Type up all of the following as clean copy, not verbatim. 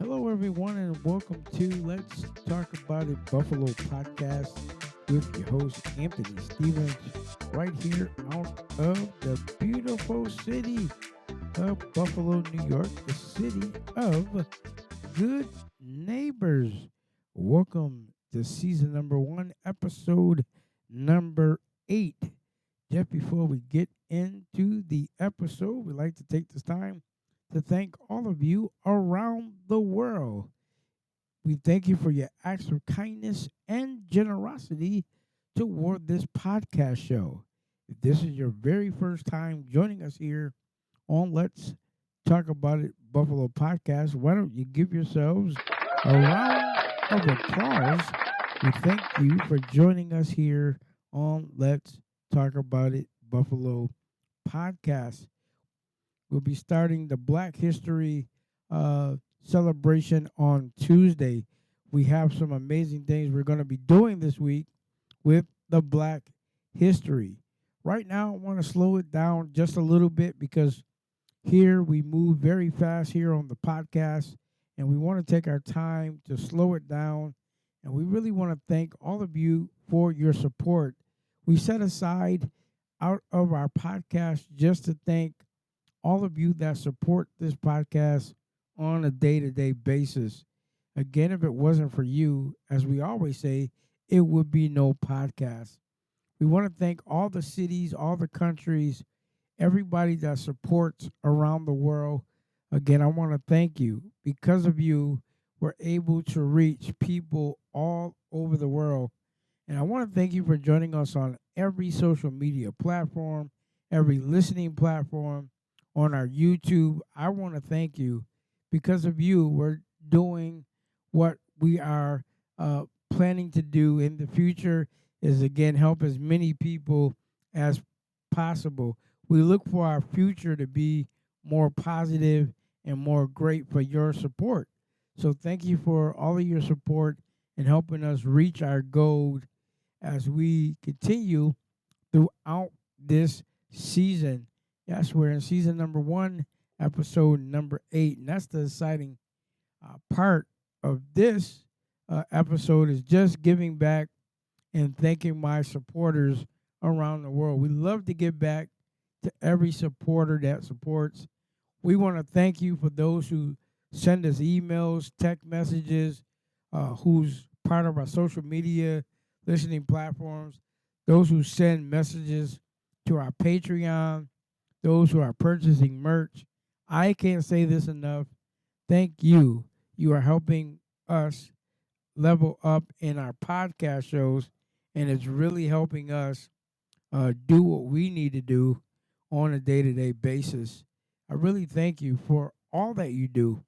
Hello, everyone, and welcome to Let's Talk About It Buffalo podcast with your host, Anthony Stevens, right here out of the beautiful city of Buffalo, New York, the city of good neighbors. Welcome to season number one, episode number 8. Just before we get into the episode, we'd like to take this time to thank all of you around the world. We thank you for your acts of kindness and generosity toward this podcast show. If this is your very first time joining us here on Let's Talk About It Buffalo podcast, why don't you give yourselves a round of applause? We thank you for joining us here on Let's Talk About It Buffalo podcast. We'll be starting the Black History celebration on Tuesday. We have some amazing things we're going to be doing this week with the Black History. Right now, I want to slow it down just a little bit because here we move very fast here on the podcast, and we want to take our time to slow it down. And we really want to thank all of you for your support. We set aside out of our podcast just to thank all of you that support this podcast on a day-to-day basis. Again, if it wasn't for you, as we always say, it would be no podcast. We want to thank all the cities, all the countries, everybody that supports around the world. Again, I want to thank you. Because of you, we're able to reach people all over the world. And I want to thank you for joining us on every social media platform, every listening platform, on our YouTube. I want to thank you. Because of you, we're doing what we are planning to do in the future is, again, help as many people as possible. We look for our future to be more positive and more great for your support. So thank you for all of your support and helping us reach our goal as we continue throughout this season. Yes, we're in season number 1, episode number 8. And that's the exciting part of this episode is just giving back and thanking my supporters around the world. We love to give back to every supporter that supports. We want to thank you for those who send us emails, text messages, who's part of our social media listening platforms, those who send messages to our Patreon, those who are purchasing merch. I can't say this enough. Thank you. You are helping us level up in our podcast shows, and it's really helping us do what we need to do on a day-to-day basis. I really thank you for all that you do.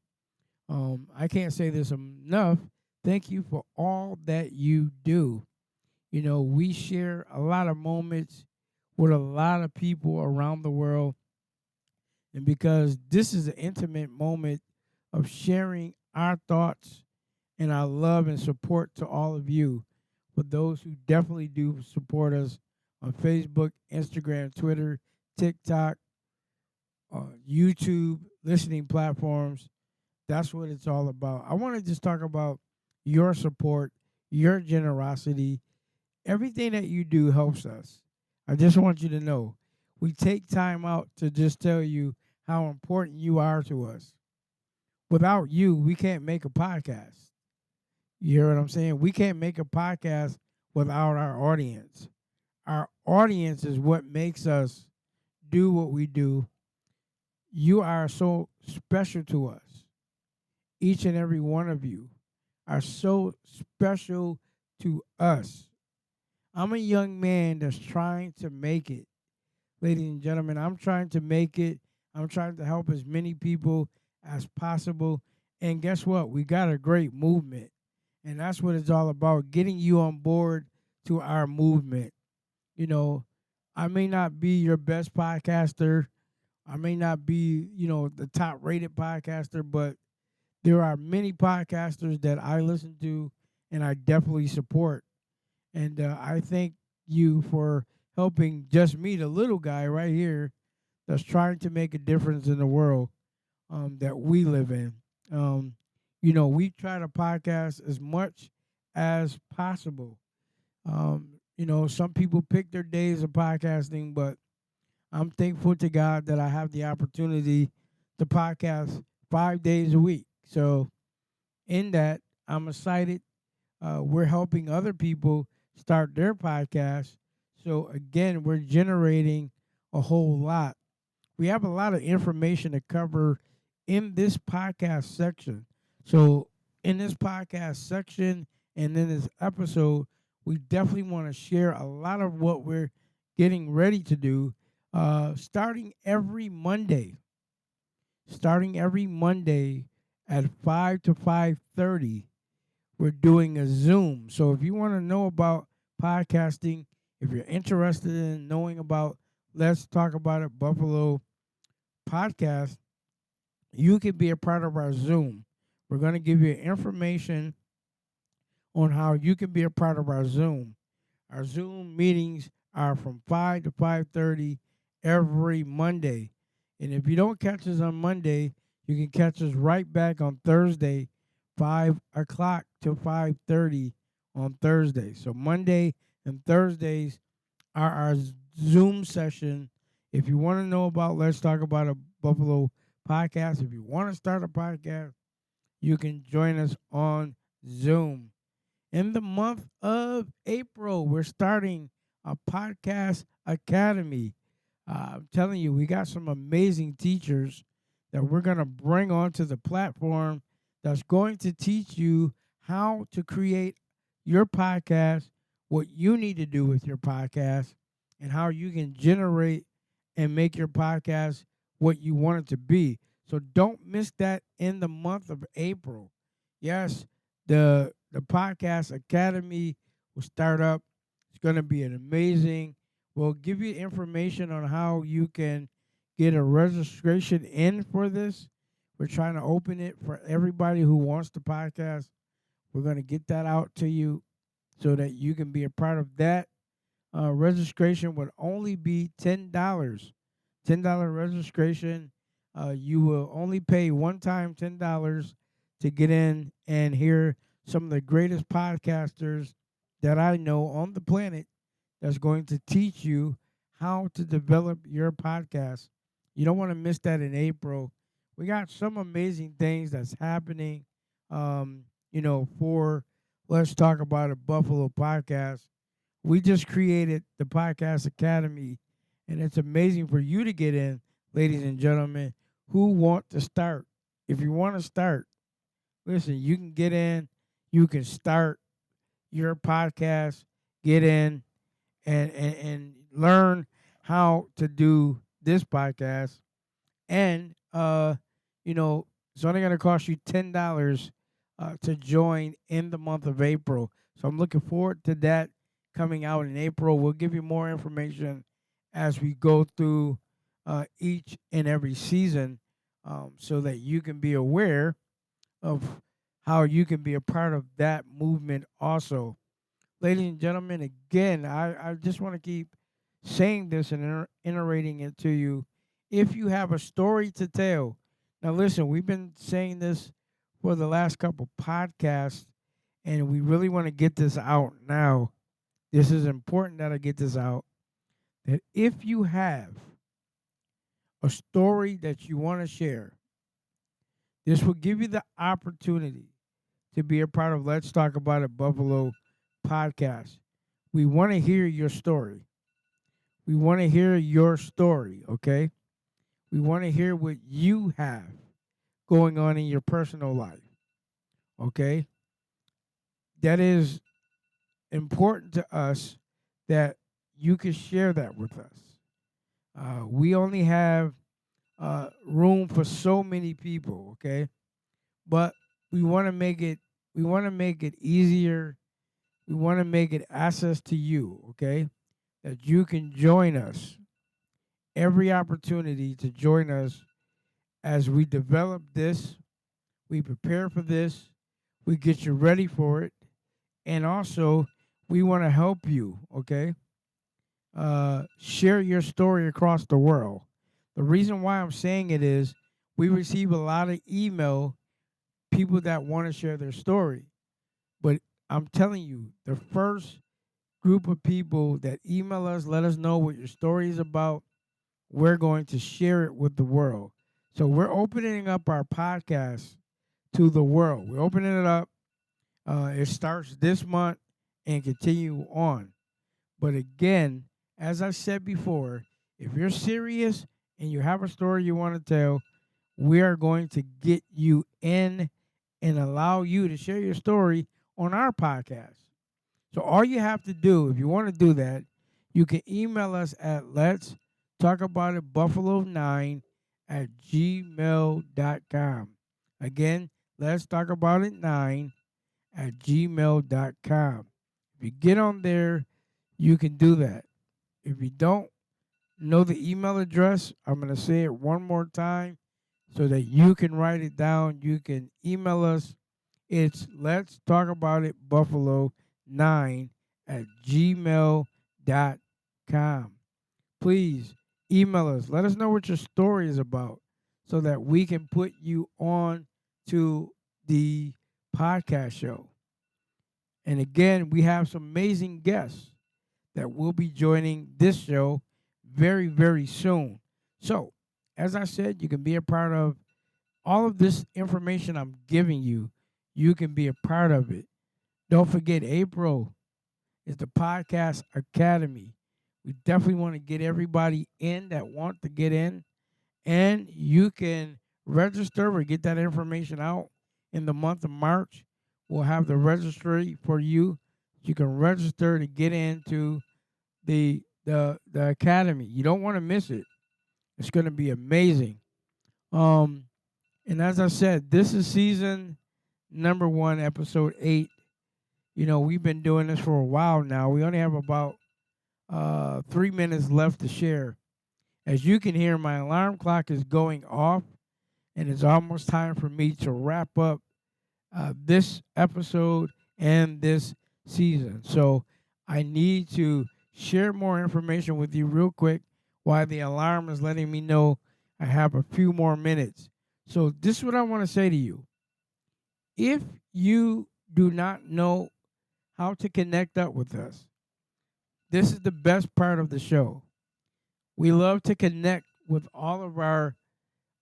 I can't say this enough. Thank you for all that you do. You know, we share a lot of moments with a lot of people around the world. And because this is an intimate moment of sharing our thoughts and our love and support to all of you. For those who definitely do support us on Facebook, Instagram, Twitter, TikTok, YouTube, listening platforms, that's what it's all about. I want to just talk about your support, your generosity. Everything that you do helps us. I just want you to know we take time out to just tell you how important you are to us. Without you, we can't make a podcast. You hear what I'm saying? We can't make a podcast without our audience. Our audience is what makes us do what we do. You are so special to us. Each and every one of you are so special to us. I'm a young man that's trying to make it. Ladies and gentlemen, I'm trying to make it. I'm trying to help as many people as possible. And guess what? We got a great movement. And that's what it's all about, getting you on board to our movement. You know, I may not be your best podcaster. I may not be, the top rated podcaster, but there are many podcasters that I listen to and I definitely support. And I thank you for helping just me, the little guy right here, that's trying to make a difference in the world that we live in. We try to podcast as much as possible. Some people pick their days of podcasting, but I'm thankful to God that I have the opportunity to podcast 5 days a week. So, in that, I'm excited. We're helping other people start their podcast. So, again, we're generating a whole lot. We have a lot of information to cover in this podcast section. So, in this podcast section and in this episode, we definitely want to share a lot of what we're getting ready to do starting every Monday. Starting every Monday at 5 to 5:30, we're doing a Zoom. So if you want to know about podcasting, if you're interested in knowing about Let's Talk About It Buffalo podcast, you can be a part of our Zoom. We're going to give you information on how you can be a part of our Zoom. Our Zoom meetings are from 5 to 5:30 every Monday. And if you don't catch us on Monday, you can catch us right back on Thursday, 5 o'clock to 5:30 on Thursday. So Monday and Thursdays are our Zoom session. If you want to know about Let's Talk About a Buffalo podcast, if you want to start a podcast, you can join us on Zoom. In the month of April, we're starting a podcast academy. I'm telling you, we got some amazing teachers that we're going to bring onto the platform that's going to teach you how to create your podcast, what you need to do with your podcast, and how you can generate and make your podcast what you want it to be. So don't miss that in the month of April. Yes, the podcast academy will start up. It's going to be an amazing. We'll give you information on how you can get a registration in for this. We're trying to open it for everybody who wants the podcast. We're going to get that out to you so that you can be a part of that. Registration would only be $10. $10 registration. You will only pay one time $10 to get in and hear some of the greatest podcasters that I know on the planet that's going to teach you how to develop your podcast. You don't want to miss that in April. We got some amazing things that's happening, for Let's Talk About a Buffalo podcast. We just created the Podcast Academy, and it's amazing for you to get in, ladies and gentlemen, who want to start. If you want to start, listen, you can get in, you can start your podcast, get in and learn how to do this podcast. And it's only gonna cost you $10 to join in the month of April. So I'm looking forward to that coming out in April. We'll give you more information as we go through each and every season, so that you can be aware of how you can be a part of that movement also. Ladies and gentlemen, again, I just want to keep saying this and iterating it to you. If you have a story to tell, now listen, we've been saying this for the last couple podcasts, and we really want to get this out now. This is important that I get this out. That if you have a story that you want to share, this will give you the opportunity to be a part of Let's Talk About It Buffalo podcast. We want to hear your story. We want to hear your story, okay? We want to hear what you have going on in your personal life, okay? That is important to us that you can share that with us. We only have room for so many people, okay? But we want to make it. We want to make it easier. We want to make it access to you, okay? That you can join us every opportunity to join us as we develop this, we prepare for this, we get you ready for it, and also we want to help you, okay? Share your story across the world. The reason why I'm saying it is we receive a lot of email people that want to share their story. But I'm telling you, the first group of people that email us, let us know what your story is about, we're going to share it with the world. So we're opening up our podcast to the world. We're opening it up. It starts this month and continue on. But again, as I said before, if you're serious and you have a story you want to tell, we are going to get you in and allow you to share your story on our podcast. So all you have to do, if you want to do that, you can email us at let's talk about it buffalo9 at gmail.com. Again, let's talk about it 9 at gmail.com. If you get on there, you can do that. If you don't know the email address, I'm going to say it one more time so that you can write it down. You can email us. It's let's talk about it buffalo9 at gmail.com. Please email us. Let us know what your story is about so that we can put you on to the podcast show. And again, we have some amazing guests that will be joining this show very, very soon. So, as I said, you can be a part of all of this information I'm giving you. You can be a part of it. Don't forget, April is the Podcast Academy. We definitely want to get everybody in that want to get in. And you can register or get that information out in the month of March. We'll have the registry for you. You can register to get into the academy. You don't want to miss it. It's going to be amazing. And as I said, this is season number 1, episode 8. You know, we've been doing this for a while now. We only have about 3 minutes left to share. As you can hear, my alarm clock is going off, and it's almost time for me to wrap up this episode and this season. So I need to share more information with you real quick while the alarm is letting me know I have a few more minutes. So this is what I want to say to you. If you do not know how to connect up with us, this is the best part of the show. We love to connect with all of our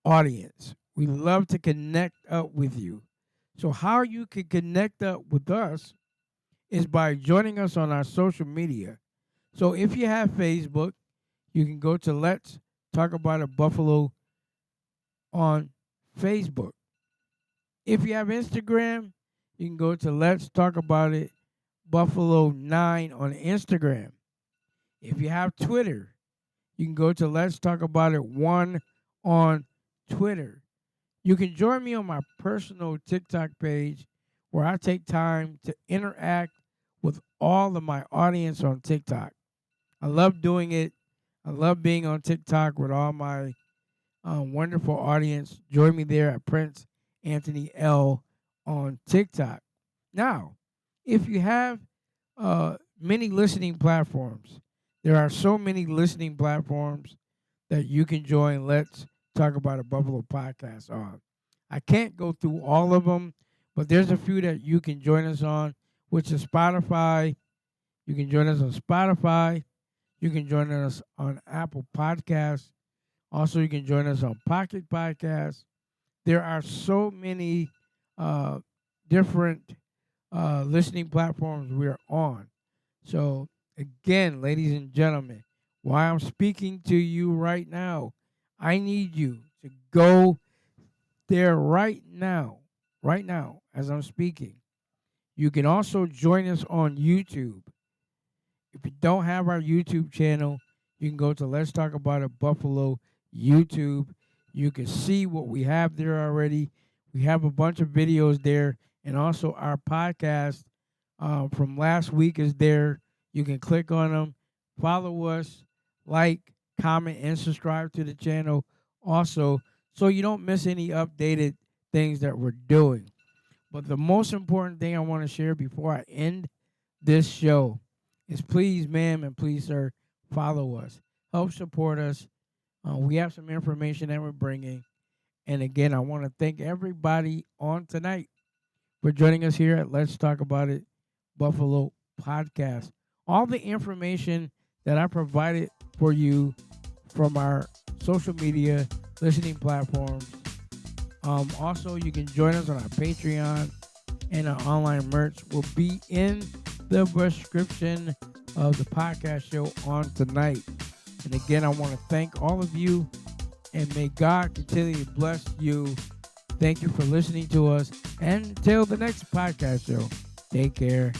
audience. We love to connect up with you. So how you can connect up with us is by joining us on our social media. So if you have Facebook, you can go to Let's Talk About It Buffalo on Facebook. If you have Instagram, you can go to Let's Talk About It Buffalo9 on Instagram. If you have Twitter, you can go to Let's Talk About It 1 on Twitter. You can join me on my personal TikTok page where I take time to interact with all of my audience on TikTok. I love doing it. I love being on TikTok with all my wonderful audience. Join me there at Prince Anthony L on TikTok. Now, if you have many listening platforms, there are so many listening platforms that you can join Let's Talk About a Buffalo podcast on. I can't go through all of them, but there's a few that you can join us on, which is Spotify. You can join us on Spotify. You can join us on Apple Podcasts. Also, you can join us on Pocket Podcasts. There are so many different listening platforms we're on. So, again, ladies and gentlemen, while I'm speaking to you right now, I need you to go there right now, as I'm speaking. You can also join us on YouTube. If you don't have our YouTube channel, you can go to Let's Talk About It Buffalo YouTube. You can see what we have there already. We have a bunch of videos there, and also our podcast from last week is there. You can click on them, follow us, like, comment, and subscribe to the channel also so you don't miss any updated things that we're doing. But the most important thing I want to share before I end this show is please, ma'am, and please, sir, follow us. Help support us. We have some information that we're bringing. And again, I want to thank everybody on tonight for joining us here at Let's Talk About It Buffalo podcast. All the information that I provided for you from our social media listening platforms. Also, you can join us on our Patreon, and our online merch will be in the description of the podcast show on tonight. And again, I want to thank all of you, and may God continue to bless you. Thank you for listening to us. And until the next podcast show, take care.